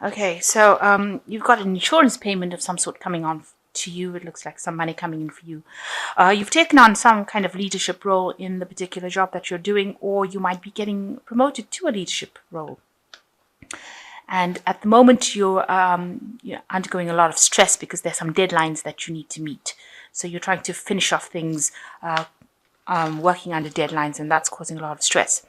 Okay, so you've got an insurance payment of some sort coming on to you. It looks like some money coming in for you. You've taken on some kind of leadership role in the particular job that you're doing, or you might be getting promoted to a leadership role. And at the moment, you're undergoing a lot of stress because there's some deadlines that you need to meet. So you're trying to finish off things, working under deadlines, and that's causing a lot of stress.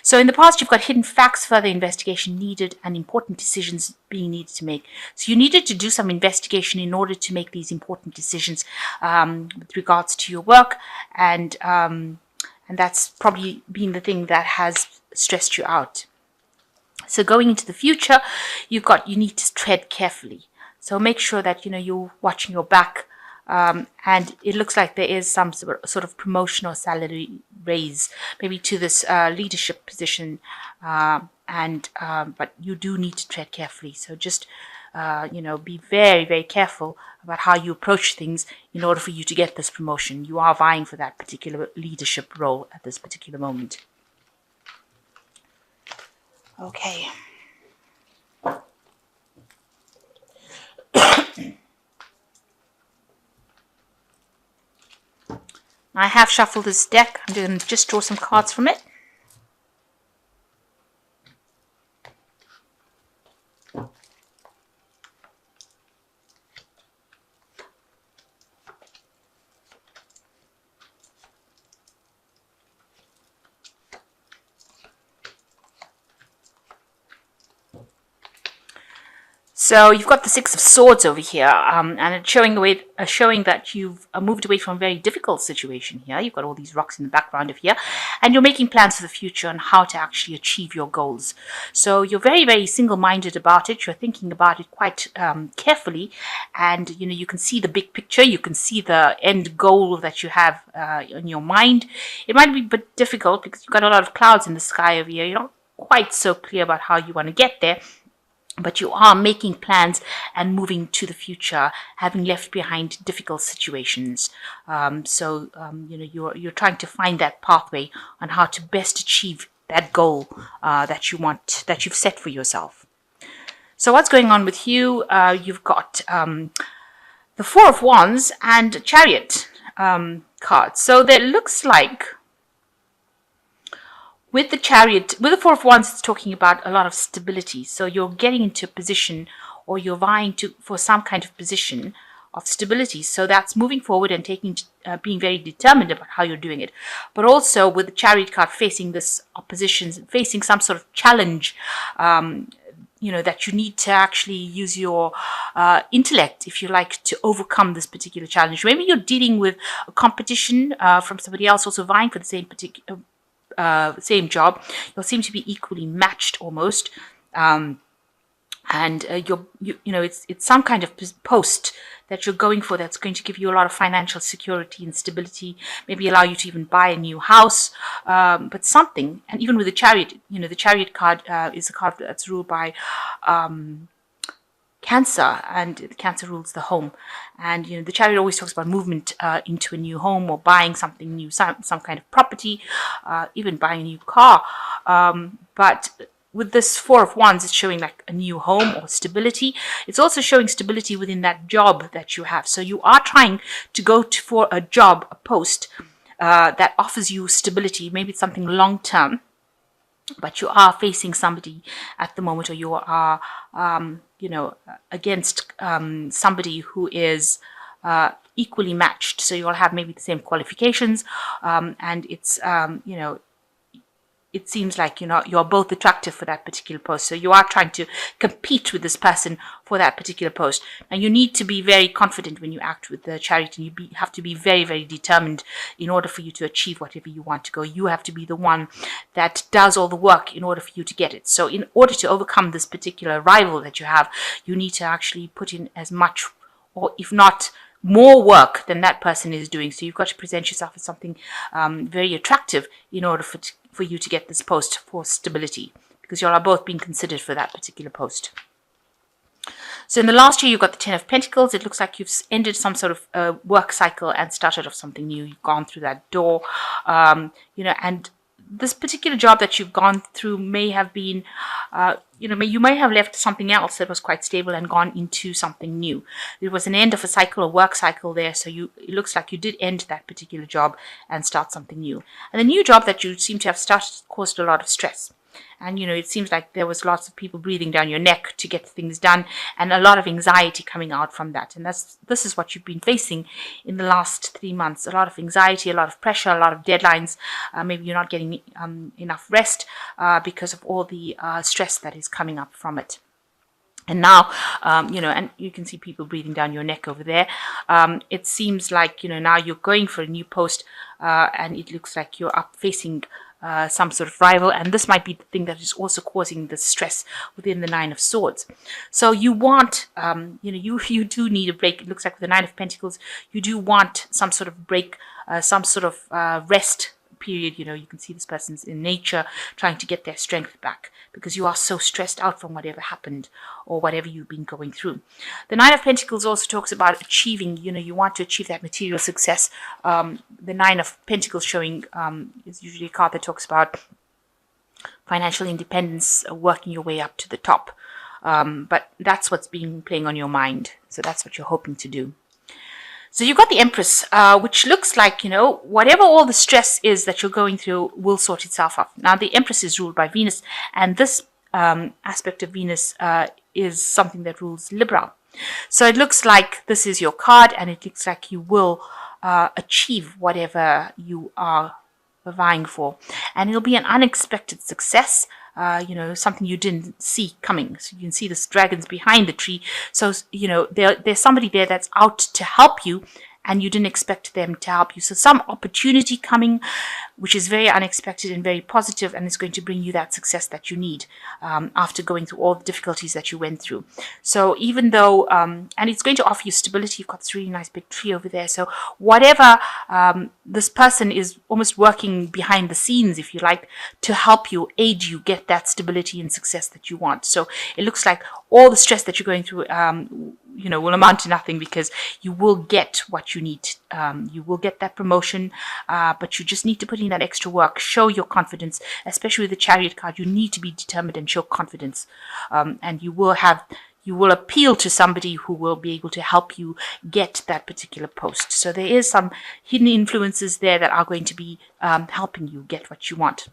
So in the past, you've got hidden facts, further investigation needed, and important decisions being needed to make. So you needed to do some investigation in order to make these important decisions with regards to your work, and that's probably been the thing that has stressed you out. So going into the future, you need to tread carefully. So make sure that you're watching your back. And it looks like there is some sort of promotion or salary raise, maybe to this leadership position, but you do need to tread carefully. So just be very, very careful about how you approach things in order for you to get this promotion. You are vying for that particular leadership role at this particular moment. Okay. I have shuffled this deck. I'm going to just draw some cards from it. So you've got the Six of Swords over here, and it's showing that you've moved away from a very difficult situation here. You've got all these rocks in the background of here, and you're making plans for the future and how to actually achieve your goals. So you're very, very single-minded about it. You're thinking about it quite carefully, and you can see the big picture. You can see the end goal that you have in your mind. It might be a bit difficult because you've got a lot of clouds in the sky over here. You're not quite so clear about how you want to get there. But you are making plans and moving to the future, having left behind difficult situations. You're trying to find that pathway on how to best achieve that goal that you've set for yourself. So what's going on with you? You've got the Four of Wands and Chariot cards. So that looks like, with the Chariot, with the Four of Wands, it's talking about a lot of stability. So you're getting into a position, or you're vying for some kind of position of stability. So that's moving forward and being very determined about how you're doing it. But also with the Chariot card facing this opposition, facing some sort of challenge, that you need to actually use your intellect, if you like, to overcome this particular challenge. Maybe you're dealing with a competition from somebody else also vying for the same job. You'll seem to be equally matched almost, it's some kind of post that you're going for that's going to give you a lot of financial security and stability, maybe allow you to even buy a new house, but something. And even with the Chariot, the Chariot card is a card that's ruled by Cancer, and the Cancer rules the home. And the Chariot always talks about movement into a new home, or buying something new, some kind of property, even buying a new car. But with this Four of Wands, it's showing like a new home or stability. It's also showing stability within that job that you have. So you are trying to go for a job, a post that offers you stability. Maybe it's something long term, but you are facing somebody at the moment, or you are against somebody who is equally matched. So you'll have maybe the same qualifications, and it's it seems like you're both attractive for that particular post. So you are trying to compete with this person for that particular post. And you need to be very confident when you act with the Chariot, and you have to be very, very determined in order for you to achieve whatever you want to go. You have to be the one that does all the work in order for you to get it. So in order to overcome this particular rival that you have, you need to actually put in as much, or if not more work than that person is doing. So you've got to present yourself as something very attractive in order for you to get this post for stability, because you all are both being considered for that particular post. So in the last year, you've got the Ten of Pentacles. It looks like you've ended some sort of work cycle and started off something new. You've gone through that door, and this particular job that you've gone through may have been, you may have left something else that was quite stable and gone into something new. It was an end of a cycle, a work cycle there. So it looks like you did end that particular job and start something new. And the new job that you seem to have started caused a lot of stress. And, it seems like there was lots of people breathing down your neck to get things done and a lot of anxiety coming out from that. And this is what you've been facing in the last 3 months. A lot of anxiety, a lot of pressure, a lot of deadlines. Maybe you're not getting enough rest because of all the stress that is coming up from it. And now, and you can see people breathing down your neck over there. It seems like, now you're going for a new post and it looks like you're up facing some sort of rival, and this might be the thing that is also causing the stress within the Nine of Swords. So you want, you do need a break. It looks like with the Nine of Pentacles, you do want some sort of break, some sort of rest period. You can see this person's in nature trying to get their strength back because you are so stressed out from whatever happened or whatever you've been going through. The Nine of Pentacles also talks about achieving, you want to achieve that material success. The Nine of Pentacles showing is usually a card that talks about financial independence, working your way up to the top. But that's what's been playing on your mind. So that's what you're hoping to do. So you've got the Empress, which looks like, whatever all the stress is that you're going through will sort itself out. Now, the Empress is ruled by Venus, and this aspect of Venus is something that rules Libra. So it looks like this is your card, and it looks like you will achieve whatever you are vying for. And it'll be an unexpected success. Something you didn't see coming. So you can see this dragons behind the tree. So, there's somebody there that's out to help you and you didn't expect them to help you. So some opportunity coming, which is very unexpected and very positive, and it's going to bring you that success that you need after going through all the difficulties that you went through. So even though, and it's going to offer you stability, you've got this really nice big tree over there. So whatever, this person is almost working behind the scenes, if you like, to help you, aid you get that stability and success that you want. So it looks like all the stress that you're going through, will amount to nothing because you will get what you need. You will get that promotion, but you just need to put in that extra work. Show your confidence, especially with the Chariot card. You need to be determined and show confidence, and you will appeal to somebody who will be able to help you get that particular post. So there is some hidden influences there that are going to be helping you get what you want.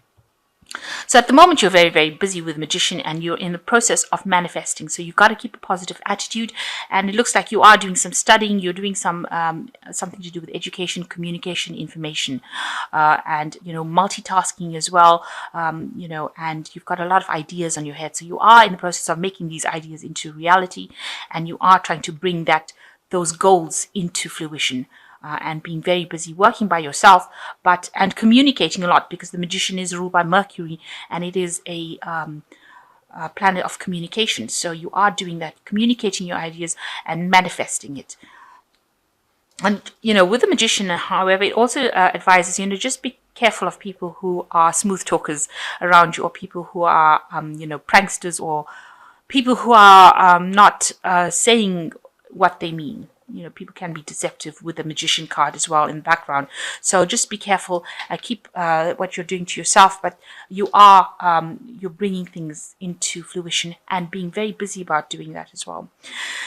So at the moment, you're very, very busy with Magician and you're in the process of manifesting. So you've got to keep a positive attitude. And it looks like you are doing some studying. You're doing some something to do with education, communication, information, and, multitasking as well. And you've got a lot of ideas on your head. So you are in the process of making these ideas into reality. And you are trying to bring those goals into fruition. And being very busy working by yourself, and communicating a lot, because the Magician is ruled by Mercury and it is a planet of communication. So you are doing that, communicating your ideas and manifesting it. And, with the Magician, however, it also advises, just be careful of people who are smooth talkers around you, or people who are, pranksters, or people who are not saying what they mean. People can be deceptive with the Magician card as well in the background. So just be careful. Keep what you're doing to yourself, but you're bringing things into fruition and being very busy about doing that as well.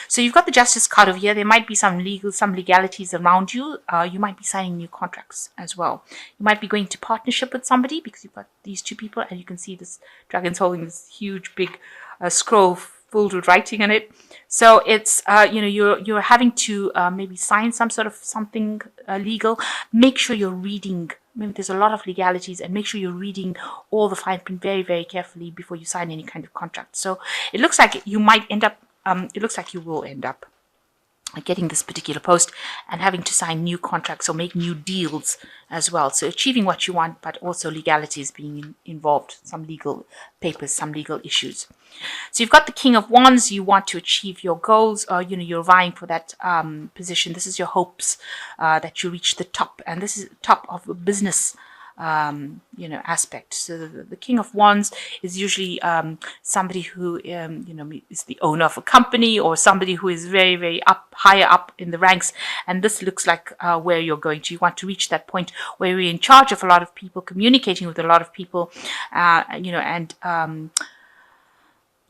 So you've got the Justice card over here. There might be some legalities around you. You might be signing new contracts as well. You might be going to partnership with somebody because you've got these two people, and you can see this dragon's holding this huge big scroll filled with writing on it. So it's, you're having to maybe sign some sort of something legal. Make sure you're reading. Maybe there's a lot of legalities, and make sure you're reading all the fine print very, very carefully before you sign any kind of contract. So it looks like you might end up, it looks like you will end up getting this particular post and having to sign new contracts or make new deals as well. So achieving what you want, but also legalities being involved, some legal papers, some legal issues. So you've got the King of Wands. You want to achieve your goals, or you're vying for that position. This is your hopes that you reach the top, and this is the top of a business aspect. So the King of Wands is usually somebody who is the owner of a company, or somebody who is very, very higher up in the ranks. And this looks like where you're going to. You want to reach that point where you're in charge of a lot of people, communicating with a lot of people, and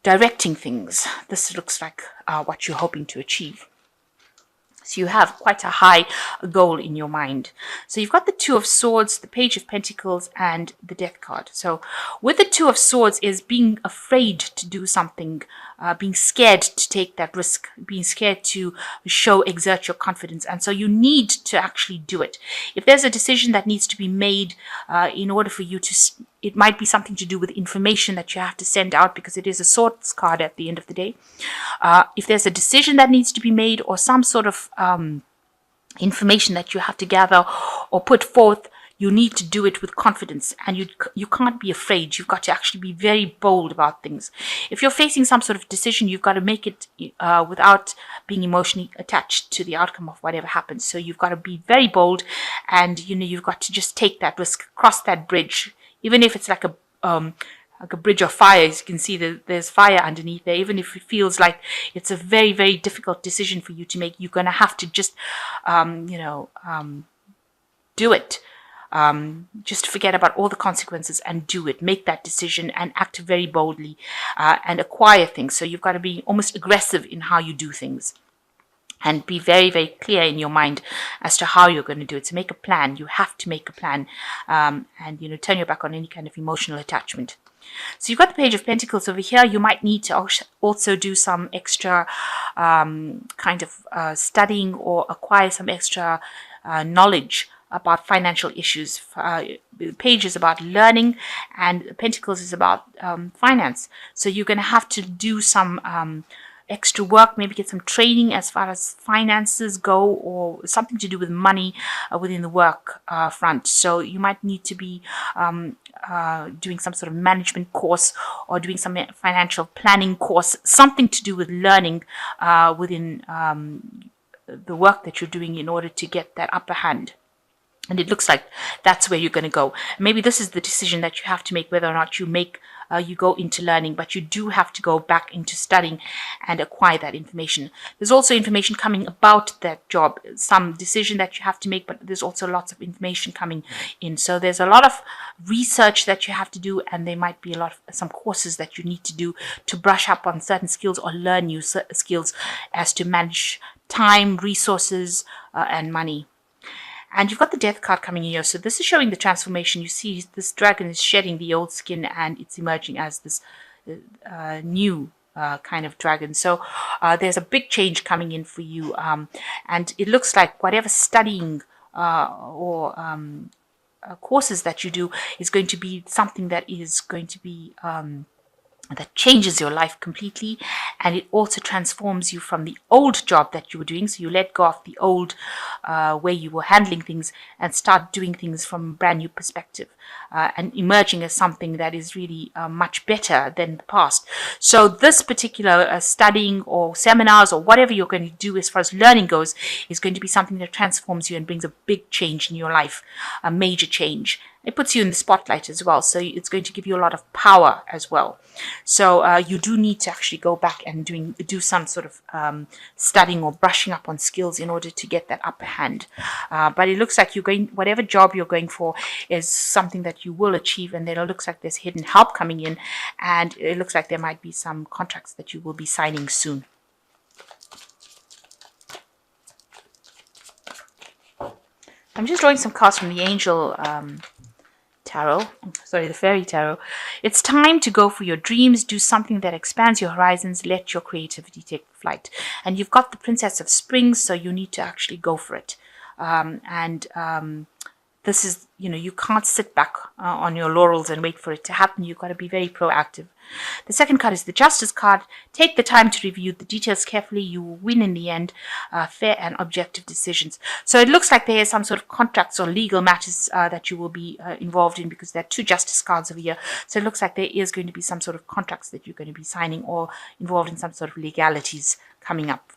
directing things. This looks like what you're hoping to achieve. So you have quite a high goal in your mind. So you've got the Two of Swords, the Page of Pentacles, and the Death card. So with the Two of Swords is being afraid to do something, being scared to take that risk, being scared to exert your confidence. And so you need to actually do it. If there's a decision that needs to be made in order for you to, it might be something to do with information that you have to send out, because it is a Swords card at the end of the day. If there's a decision that needs to be made, or some sort of information that you have to gather or put forth, you need to do it with confidence, and you can't be afraid. You've got to actually be very bold about things. If you're facing some sort of decision, you've got to make it without being emotionally attached to the outcome of whatever happens. So you've got to be very bold, and you've got to just take that risk, cross that bridge, even if it's like a bridge of fire. As you can see, there's fire underneath there. Even if it feels like it's a very, very difficult decision for you to make, you're going to have to just, do it. Just forget about all the consequences and do it. Make that decision and act very boldly and acquire things. So you've got to be almost aggressive in how you do things. And be very, very clear in your mind as to how you're going to do it. So make a plan. You have to make a plan, and turn your back on any kind of emotional attachment. So you've got the Page of Pentacles over here. You might need to also do some extra kind of studying, or acquire some extra knowledge about financial issues. The Page is about learning, and Pentacles is about finance. So you're going to have to do some extra work, maybe get some training as far as finances go, or something to do with money within the work front. So you might need to be doing some sort of management course, or doing some financial planning course, something to do with learning within the work that you're doing in order to get that upper hand. And it looks like that's where you're going to go. Maybe this is the decision that you have to make, whether or not you go into learning, but you do have to go back into studying and acquire that information. There's also information coming about that job, some decision that you have to make, but there's also lots of information coming in. So there's a lot of research that you have to do, and there might be some courses that you need to do to brush up on certain skills, or learn new skills as to manage time, resources, and money. And you've got the Death card coming in here. So this is showing the transformation. You see this dragon is shedding the old skin, and it's emerging as this new kind of dragon. So there's a big change coming in for you. And it looks like whatever studying or courses that you do is going to be something that is going to be that changes your life completely, and it also transforms you from the old job that you were doing. So you let go of the old way you were handling things, and start doing things from a brand new perspective, and emerging as something that is really much better than the past. So this particular studying or seminars or whatever you're going to do as far as learning goes is going to be something that transforms you and brings a big change in your life, a major change. It puts you in the spotlight as well, so it's going to give you a lot of power as well. So you do need to actually go back and do some sort of studying or brushing up on skills in order to get that upper hand. But it looks like whatever job you're going for is something that you will achieve, and then it looks like there's hidden help coming in, and it looks like there might be some contracts that you will be signing soon. I'm just drawing some cards from the Angel the Fairy Tarot. It's time to go for your dreams, do something that expands your horizons, let your creativity take flight. And you've got the Princess of Springs, so you need to actually go for it. This is, you can't sit back on your laurels and wait for it to happen. You've got to be very proactive. The second card is the Justice card. Take the time to review the details carefully. You will win in the end. Fair and objective decisions. So it looks like there is some sort of contracts or legal matters that you will be involved in, because there are two Justice cards over here. So it looks like there is going to be some sort of contracts that you're going to be signing, or involved in some sort of legalities coming up.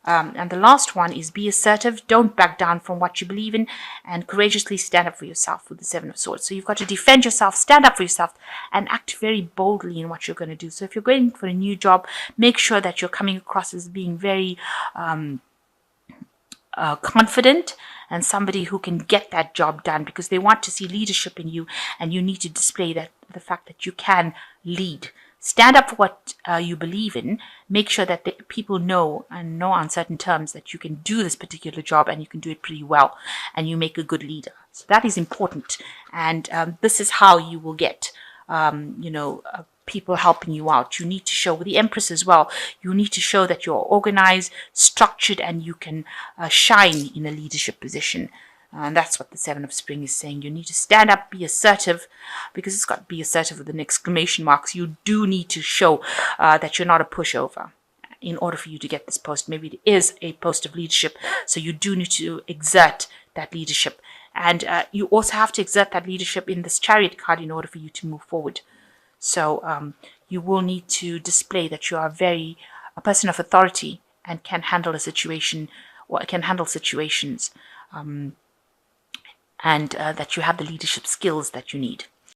And the last one is be assertive. Don't back down from what you believe in, and courageously stand up for yourself with the Seven of Swords. So you've got to defend yourself, stand up for yourself, and act very boldly in what you're going to do. So if you're going for a new job, make sure that you're coming across as being very confident and somebody who can get that job done, because they want to see leadership in you, and you need to display that the fact that you can lead. Stand up for what you believe in. Make sure that people know, and know on certain terms, that you can do this particular job and you can do it pretty well, and you make a good leader. So that is important, and this is how you will get people helping you out. You need to show, with the Empress as well, you need to show that you're organized, structured, and you can shine in a leadership position. And that's what the Seven of Spring is saying. You need to stand up, be assertive, because it's got to be assertive with an exclamation mark. So you do need to show that you're not a pushover in order for you to get this post. Maybe it is a post of leadership, so you do need to exert that leadership. And you also have to exert that leadership in this Chariot card in order for you to move forward. So you will need to display that you are a person of authority and can handle a situation, or can handle situations, and that you have the leadership skills that you need.